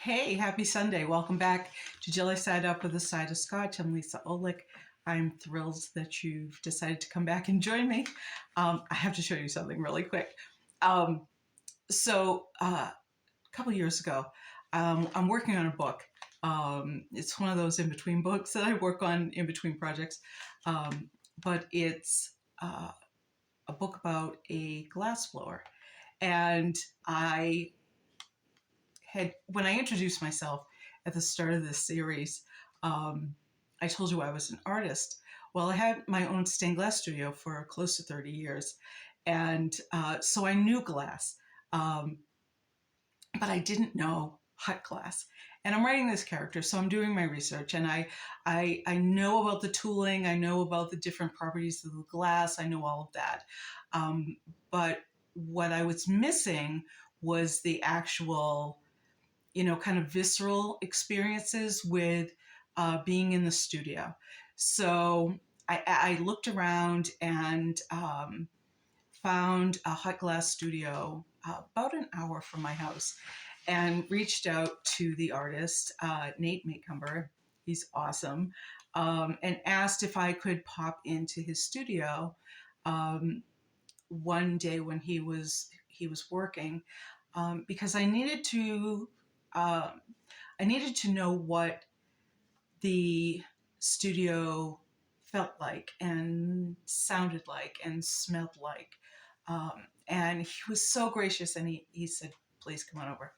Hey, happy Sunday. Welcome back to Jelly Side Up with a Side of Scotch. I'm Lisa Olick. I'm thrilled that you've decided to come back and join me. I have to show you something really quick. Um, a couple years ago, I'm working on a book. It's one of those in between books that I work on in between projects, but it's a book about a glass blower. And when I introduced myself at the start of this series, um, I told you I was an artist. Well, I had my own stained glass studio for close to 30 years. And so I knew glass, um, but I didn't know hot glass. And I'm writing this character, so I'm doing my research, and I know about the tooling, I know about the different properties of the glass, I know all of that. Um, but what I was missing was the actual kind of visceral experiences with being in the studio. So I looked around and found a hot glass studio about an hour from my house and reached out to the artist, Nate Macumber. He's awesome. And asked if I could pop into his studio um, one day when he was working, because um, I needed to know what the studio felt like and sounded like and smelled like. And he was so gracious, and he said, please come on over.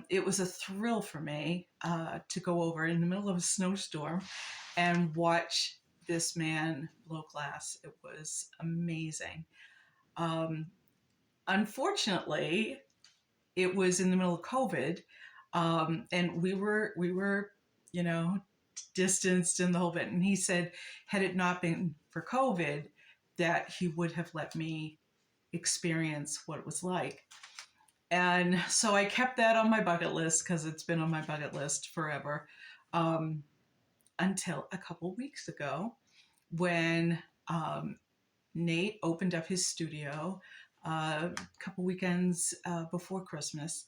It was a thrill for me to go over in the middle of a snowstorm and watch this man blow glass. It was amazing. Um, Unfortunately, it was in the middle of COVID, and we were, you know, distanced in the whole bit. And he said, had it not been for COVID, that he would have let me experience what it was like. And so I kept that on my bucket list because it's been on my bucket list forever, um, until a couple weeks ago when Nate opened up his studio a couple weekends before Christmas.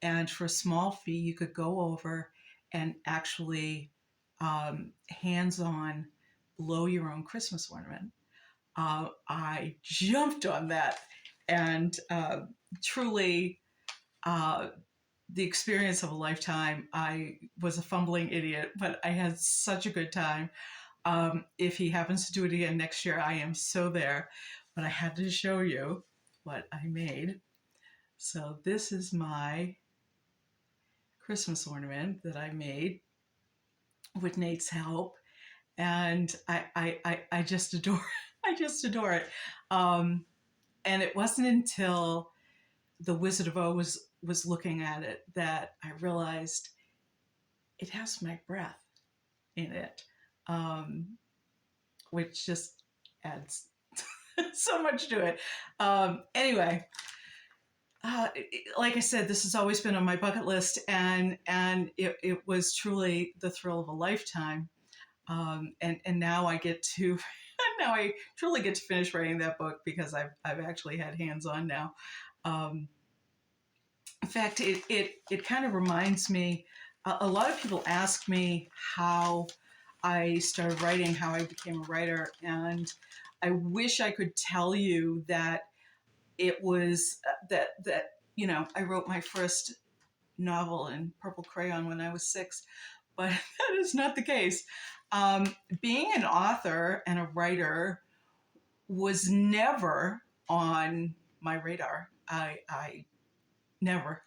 And for a small fee, you could go over and actually hands on blow your own Christmas ornament. I jumped on that, and truly, uh, the experience of a lifetime. I was a fumbling idiot, but I had such a good time. If he happens to do it again next year, I am so there. But I had to show you what I made. So this is my Christmas ornament that I made with Nate's help, and I just adore it. I just adore it. Um, and it wasn't until the Wizard of Oz was looking at it that I realized it has my breath in it, um, which just adds so much to it. Anyway, like I said, this has always been on my bucket list, and it was truly the thrill of a lifetime. And now I get to now I truly get to finish writing that book because I've actually had hands on now. Um, in fact, it kind of reminds me. A lot of people ask me how I started writing, how I became a writer, and I wish I could tell you that it was that I wrote my first novel in purple crayon when I was 6, but that is not the case. Being an author and a writer was never on my radar. I never,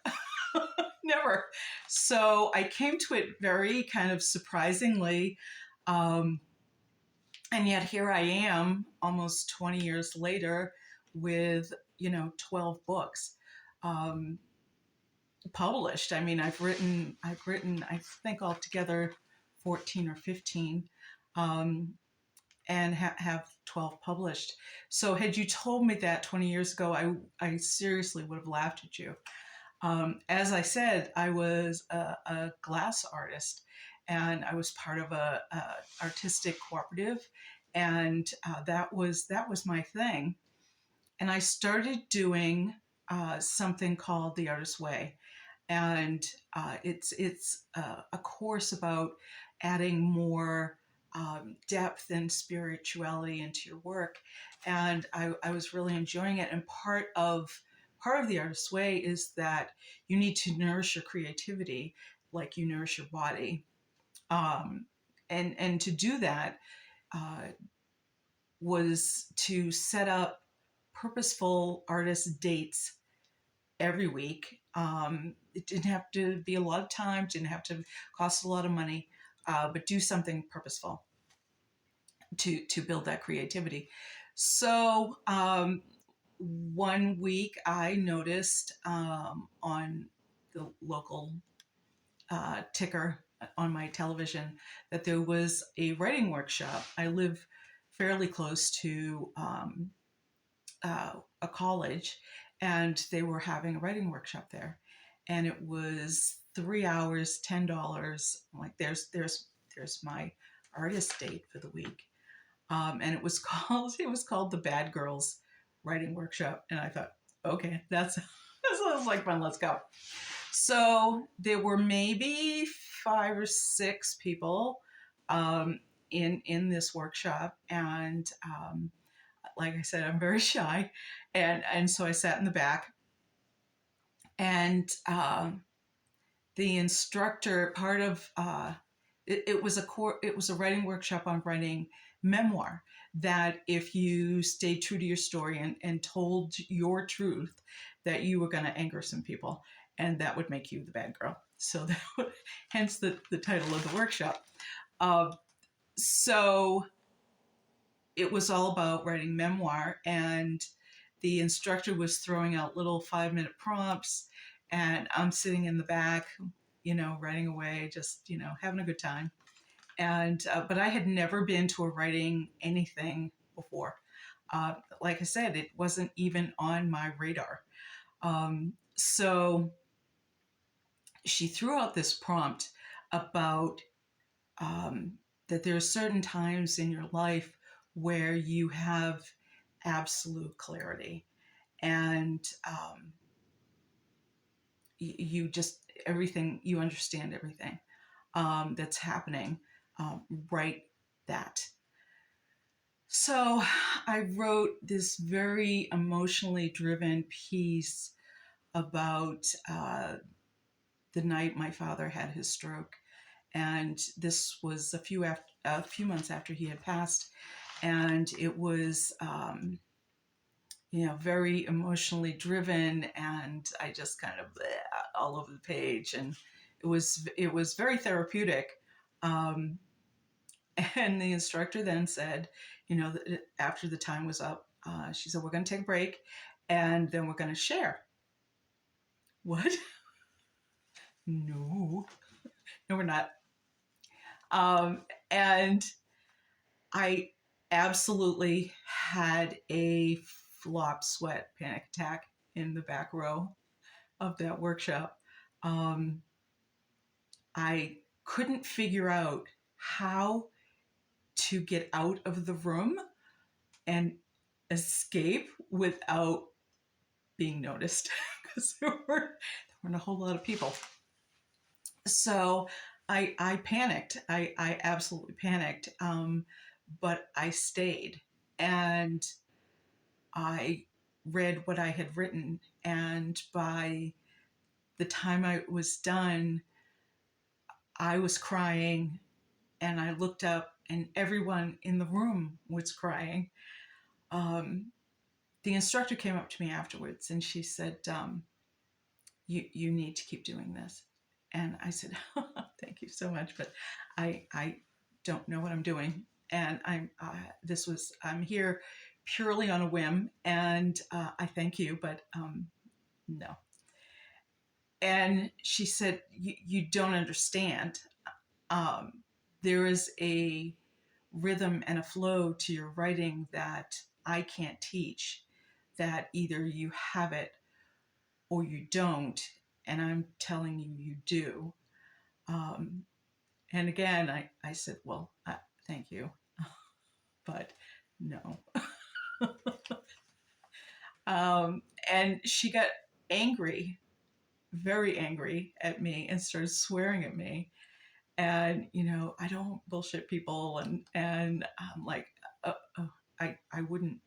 never. So I came to it very kind of surprisingly. Um, and yet here I am almost 20 years later with, 12 books. Um, Published. I mean, I've written, I think altogether 14 or 15, um, and have 12 published. So had you told me that 20 years ago, I seriously would have laughed at you. As I said, I was a glass artist, and I was part of a artistic cooperative, and that was my thing. And I started doing something called the Artist's Way, and it's a course about adding more depth and spirituality into your work, and I was really enjoying it. And part of the artist's way is that you need to nourish your creativity like you nourish your body, um, and to do that uh, was to set up purposeful artist dates every week. It didn't have to be a lot of time, didn't have to cost a lot of money, but do something purposeful to build that creativity. So one week I noticed on the local ticker on my television that there was a writing workshop. I live fairly close to a college, and they were having a writing workshop there, and it was 3 hours, $10. I'm like, there's my artist date for the week, and it was called the Bad Girls Writing Workshop, and I thought, okay, that sounds like fun. Let's go. So there were maybe 5 or 6 people um, in this workshop, and like I said, I'm very shy, and so I sat in the back, and the instructor, part of it was a writing workshop on writing memoir. That if you stayed true to your story and told your truth, that you were going to anger some people, and that would make you the bad girl. So that would, hence the title of the workshop. Uh, so it was all about writing memoir, and the instructor was throwing out little 5-minute prompts, and I'm sitting in the back, writing away, just having a good time. And but I had never been to a writing anything before. Like I said, it wasn't even on my radar. So she threw out this prompt about um, that there are certain times in your life where you have absolute clarity, and you just everything, you understand everything that's happening right that. So I wrote this very emotionally driven piece about the night my father had his stroke, and this was a few months after he had passed, and it was very emotionally driven, and I just kind of all over the page, and it was very therapeutic. Um, and the instructor then said, after the time was up, she said, "We're going to take a break, and then we're going to share." What? No, no, we're not. And I absolutely had a flop sweat panic attack in the back row of that workshop. Um, I couldn't figure out how to get out of the room and escape without being noticed because there weren't a whole lot of people. So I panicked. I absolutely panicked. But I stayed, and I read what I had written. And by the time I was done, I was crying, and I looked up, and everyone in the room was crying. Um, the instructor came up to me afterwards, and she said, you need to keep doing this. And I said, thank you so much, but I don't know what I'm doing. And I'm here purely on a whim, and I thank you, but no. And she said, you don't understand. Um, there is a rhythm and a flow to your writing that I can't teach, that either you have it or you don't, and I'm telling you, you do. Um, and again, I said, well, thank you, but no. And she got angry, very angry at me and started swearing at me. And I don't bullshit people, and I'm like, I wouldn't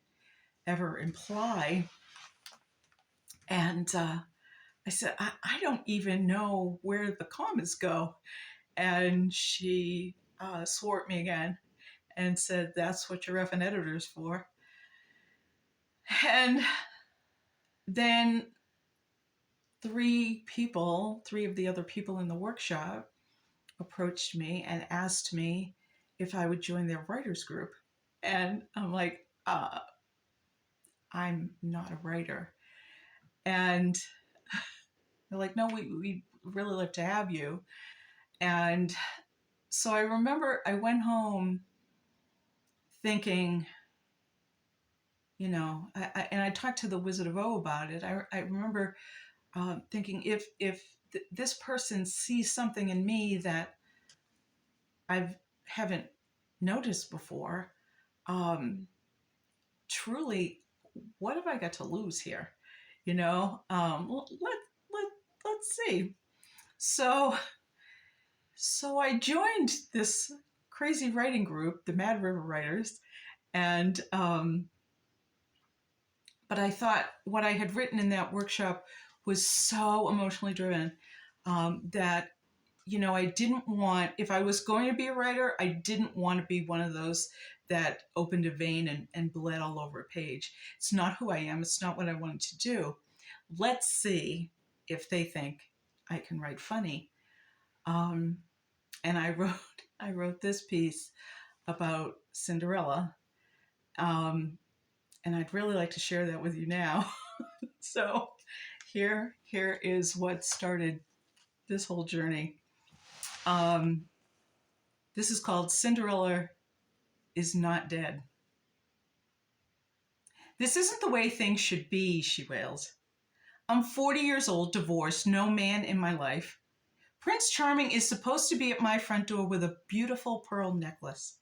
ever imply. And I said, I don't even know where the commas go. And she swore at me again and said, that's what your effing editor's for. And then three of the other people in the workshop approached me and asked me if I would join their writers group. And I'm like, I'm not a writer. And they're like, no, we really like to have you. And so I remember I went home thinking, and I talked to the Wizard of O about it. I remember thinking, if this person sees something in me that I haven't noticed before, truly, what have I got to lose here? Let's see. So I joined this crazy writing group, the Mad River Writers, and but I thought what I had written in that workshop was so emotionally driven that I didn't want, if I was going to be a writer, I didn't want to be one of those that opened a vein and bled all over a page. It's not who I am. It's not what I wanted to do. Let's see if they think I can write funny. And I wrote this piece about Cinderella. And I'd really like to share that with you now. So here is what started this whole journey. This is called Cinderella is Not Dead. This isn't the way things should be, she wails. I'm 40 years old, divorced, no man in my life. Prince Charming is supposed to be at my front door with a beautiful pearl necklace.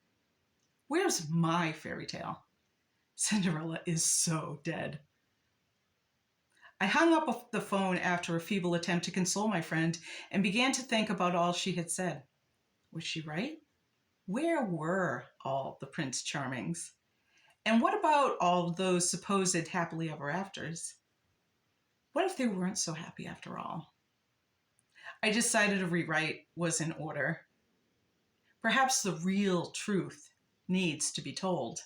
Where's my fairy tale? Cinderella is so dead. I hung up the phone after a feeble attempt to console my friend and began to think about all she had said. Was she right? Where were all the Prince Charmings? And what about all those supposed happily ever afters? What if they weren't so happy after all? I decided a rewrite was in order. Perhaps the real truth needs to be told.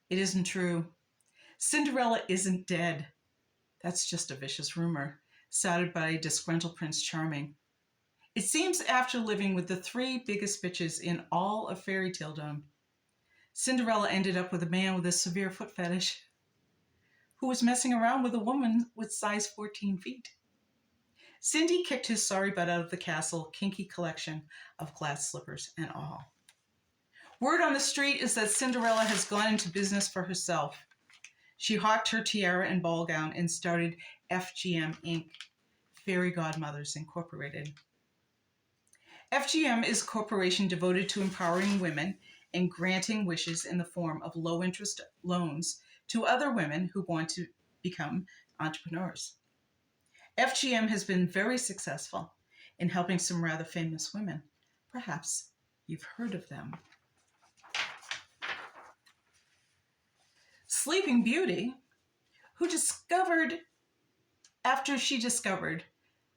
It isn't true. Cinderella isn't dead. That's just a vicious rumor, started by disgruntled Prince Charming. It seems after living with the three biggest bitches in all of fairy taledom, Cinderella ended up with a man with a severe foot fetish who was messing around with a woman with size 14 feet. Cindy kicked his sorry butt out of the castle, kinky collection of glass slippers and all. Word on the street is that Cinderella has gone into business for herself. She hawked her tiara and ball gown and started FGM Inc., Fairy Godmothers Incorporated. FGM is a corporation devoted to empowering women and granting wishes in the form of low-interest loans to other women who want to become entrepreneurs. FGM has been very successful in helping some rather famous women. Perhaps you've heard of them. Sleeping Beauty, who after she discovered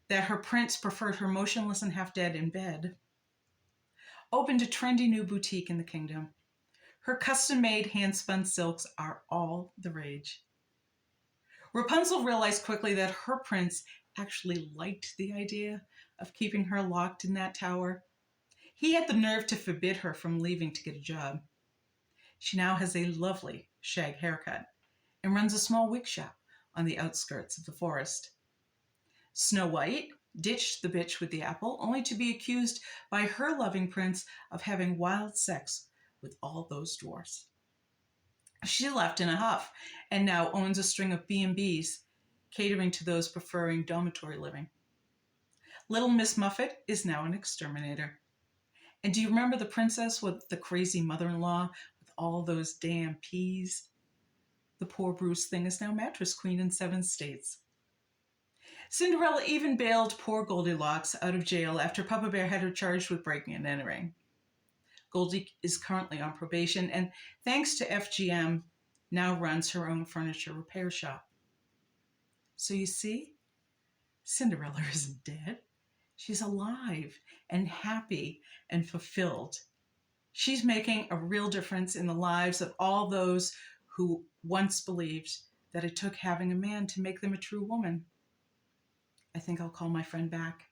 that her prince preferred her motionless and half dead in bed, opened a trendy new boutique in the kingdom. Her custom-made hand-spun silks are all the rage. Rapunzel realized quickly that her prince actually liked the idea of keeping her locked in that tower. He had the nerve to forbid her from leaving to get a job. She now has a lovely shag haircut and runs a small wig shop on the outskirts of the forest. Snow White ditched the bitch with the apple, only to be accused by her loving prince of having wild sex with all those dwarfs. She left in a huff and now owns a string of B&Bs, catering to those preferring dormitory living. Little Miss Muffet is now an exterminator. And do you remember the princess with the crazy mother-in-law with all those damn peas? The poor Bruce thing is now mattress queen in 7 states. Cinderella even bailed poor Goldilocks out of jail after Papa Bear had her charged with breaking and entering. Goldie is currently on probation and, thanks to FGM, now runs her own furniture repair shop. So you see, Cinderella isn't dead. She's alive and happy and fulfilled. She's making a real difference in the lives of all those who once believed that it took having a man to make them a true woman. I think I'll call my friend back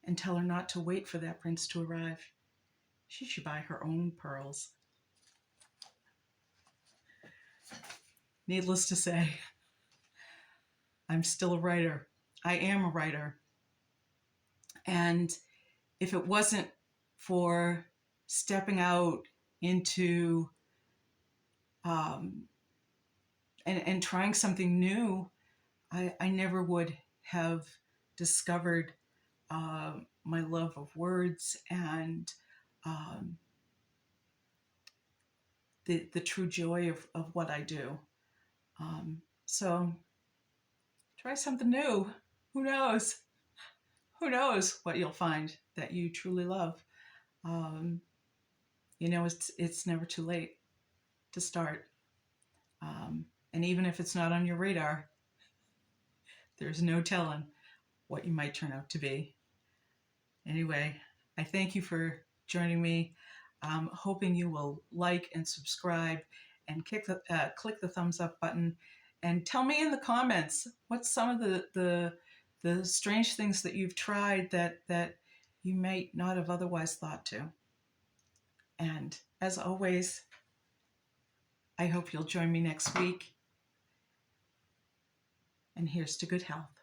and tell her not to wait for that prince to arrive. She should buy her own pearls. Needless to say, I'm still a writer. I am a writer. And if it wasn't for stepping out into and trying something new, I never would have discovered my love of words and the true joy of what I do. So try something new. Who knows? Who knows what you'll find that you truly love? It's never too late to start. And even if it's not on your radar, there's no telling what you might turn out to be. Anyway, I thank you for joining me. I'm hoping you will like and subscribe and click the thumbs up button, and tell me in the comments what's some of the strange things that you've tried that you might not have otherwise thought to. And as always, I hope you'll join me next week. And here's to good health.